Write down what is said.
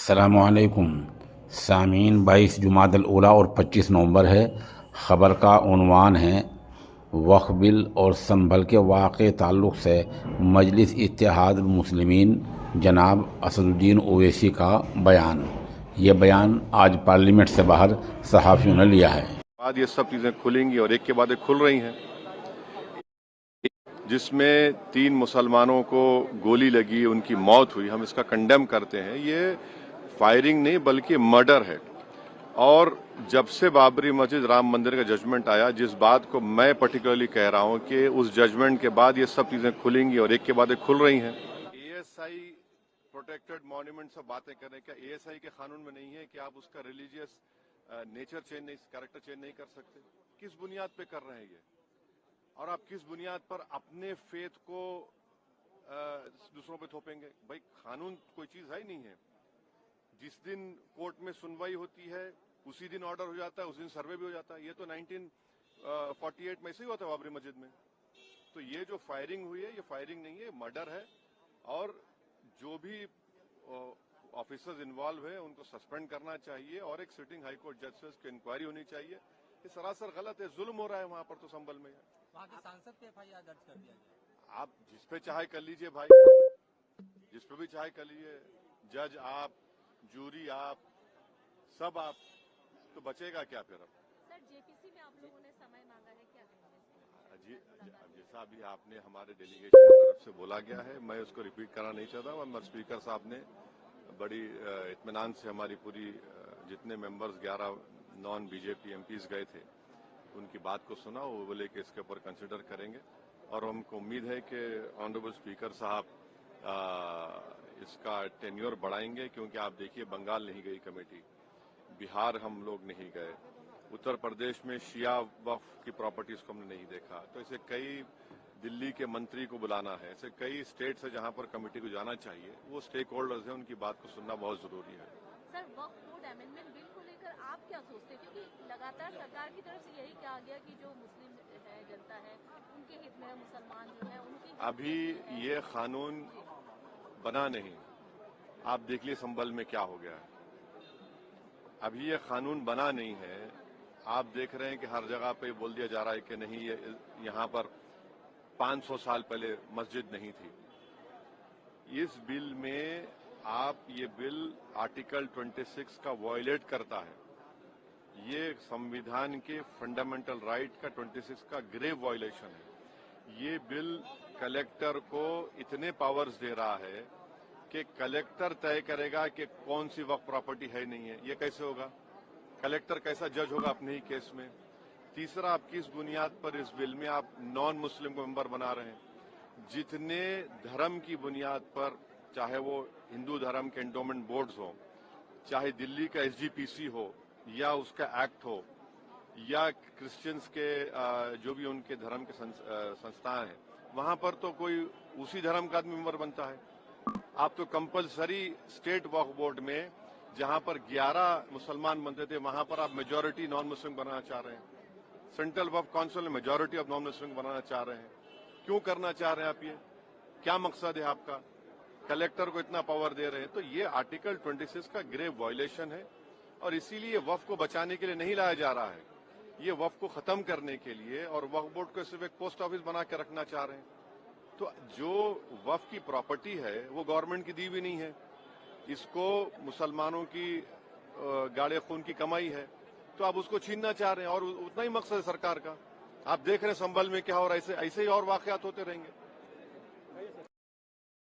अस्सलामुअलैकुम सामीन। 22 जुमादल उला और 25 नवंबर है। ख़बर का उन्वान है वक्फ़ बिल और संभल के वाक़े ताल्लुक़ से मजलिस इत्तेहाद मुस्लिमीन जनाब असदुद्दीन ओवैसी का बयान। ये बयान आज पार्लियामेंट से बाहर सहाफ़ियों ने लिया है। बाद ये सब चीजें खुलेंगी और एक के बाद एक खुल रही हैं, जिसमें 3 मुसलमानों को गोली लगी, उनकी मौत हुई। हम इसका कंडेम करते हैं। ये फायरिंग नहीं बल्कि मर्डर है। और जब से बाबरी मस्जिद राम मंदिर का जजमेंट आया, जिस बात को मैं पर्टिकुलरली कह रहा हूं कि उस जजमेंट के बाद ये सब चीजें खुलेंगी और एक के बाद एक खुल रही हैं। एएसआई प्रोटेक्टेड मॉन्यूमेंट से बातें करें, क्या एएसआई के कानून में नहीं है कि आप उसका रिलीजियस नेचर चेंज नहीं, कैरेक्टर चेंज नहीं कर सकते? किस बुनियाद पे कर रहे हैं ये? और आप किस बुनियाद पर अपने फेथ को दूसरों पे थोपेंगे? भाई, कानून कोई चीज है ही नहीं है। जिस दिन कोर्ट में सुनवाई होती है उसी दिन ऑर्डर हो जाता है, उस दिन सर्वे भी हो जाता है। ये तो 1948 में ऐसे ही हुआ था बाबरी मस्जिद में। तो ये जो फायरिंग हुई है, ये फायरिंग नहीं है, मर्डर है। और जो भी ऑफिसर्स इन्वॉल्व है उनको सस्पेंड करना चाहिए और एक सिटिंग हाईकोर्ट जज की इंक्वायरी होनी चाहिए। ये सरासर गलत है, जुल्म हो रहा है वहां पर। तो संभल में वहाँ के सांसद पे एफआईआर दर्ज कर दिया गया। आप जिस पे चाहे कर लीजिए भाई, जिस पे भी चाहे कर लीजिए। जज आप, जूरी आप, सब आप, तो बचेगा क्या फिर? अब सर, जेपीसी में आप लोगों ने समय मांगा है, क्या कहेंगे? जी, जैसा अभी आपने हमारे डेलीगेशन की तरफ से बोला गया है, मैं उसको रिपीट करना नहीं चाहता। मगर स्पीकर साहब ने बड़ी इत्मीनान से हमारी पूरी जितने मेंबर्स 11 नॉन बीजेपी एमपीज गए थे उनकी बात को सुना। वो बोले कि इसके ऊपर कंसिडर करेंगे और हमको उम्मीद है कि ऑनरेबल स्पीकर साहब इसका टेन्योर बढ़ाएंगे। क्योंकि आप देखिए, बंगाल नहीं गई कमेटी, बिहार हम लोग नहीं गए, उत्तर प्रदेश में शिया वक्फ की प्रॉपर्टीज को हमने नहीं देखा। तो ऐसे कई, दिल्ली के मंत्री को बुलाना है, ऐसे कई स्टेट्स है जहां पर कमेटी को जाना चाहिए। वो स्टेक होल्डर्स हैं, उनकी बात को सुनना बहुत जरूरी है। सर, वक्फ बोर्ड अमेंडमेंट बिल को लेकर आप क्या सोचते हैं? क्योंकि लगातार सरकार की तरफ से यही कहा गया कि जो मुस्लिम है, जनता है, उनके हित में, मुसलमान जो है उनके अभी ये कानून बना नहीं। आप देख लीजिए संभल में क्या हो गया है। अभी ये कानून बना नहीं है। आप देख रहे हैं कि हर जगह पे बोल दिया जा रहा है कि नहीं, ये यहाँ पर 500 साल पहले मस्जिद नहीं थी। इस बिल में ये बिल आर्टिकल 26 का वायलेट करता है। ये संविधान के फंडामेंटल राइट का 26 का ग्रेव वायलेशन है। ये बिल कलेक्टर को इतने पावर्स दे रहा है कि कलेक्टर तय करेगा कि कौन सी वक्फ प्रॉपर्टी है नहीं है। ये कैसे होगा? कलेक्टर कैसा जज होगा अपने ही केस में? तीसरा, आप किस बुनियाद पर इस बिल में आप नॉन मुस्लिम को मेंबर बना रहे हैं? जितने धर्म की बुनियाद पर, चाहे वो हिंदू धर्म के एंडोमेंट बोर्ड्स हो, चाहे दिल्ली का एसजीपीसी हो या उसका एक्ट हो, या क्रिश्चियंस के जो भी उनके धर्म के संस्थान हैं, वहां पर तो कोई उसी धर्म का आदमी मेंबर बनता है। आप तो कंपलसरी स्टेट वक्फ बोर्ड में जहां पर 11 मुसलमान बनते थे, वहां पर आप मेजॉरिटी नॉन मुस्लिम बनाना चाह रहे हैं। सेंट्रल वक्फ काउंसिल में मेजॉरिटी ऑफ नॉन मुस्लिम बनाना चाह रहे हैं। क्यों करना चाह रहे हैं आप? ये क्या मकसद है आपका? कलेक्टर को इतना पावर दे रहे हैं। तो ये आर्टिकल 26 का ग्रेव वायलेशन है और इसीलिए वक्फ को बचाने के लिए नहीं लाया जा रहा है। ये वक्फ को खत्म करने के लिए, और वक्फ बोर्ड को सिर्फ एक पोस्ट ऑफिस बना के रखना चाह रहे हैं। तो जो वक्फ की प्रॉपर्टी है वो गवर्नमेंट की दी भी नहीं है, इसको मुसलमानों की गाड़े खून की कमाई है, तो आप उसको छीनना चाह रहे हैं। और उतना ही मकसद है सरकार का। आप देख रहे हैं संभल में क्या हो रहा है। ऐसे ही और वाकयात होते रहेंगे।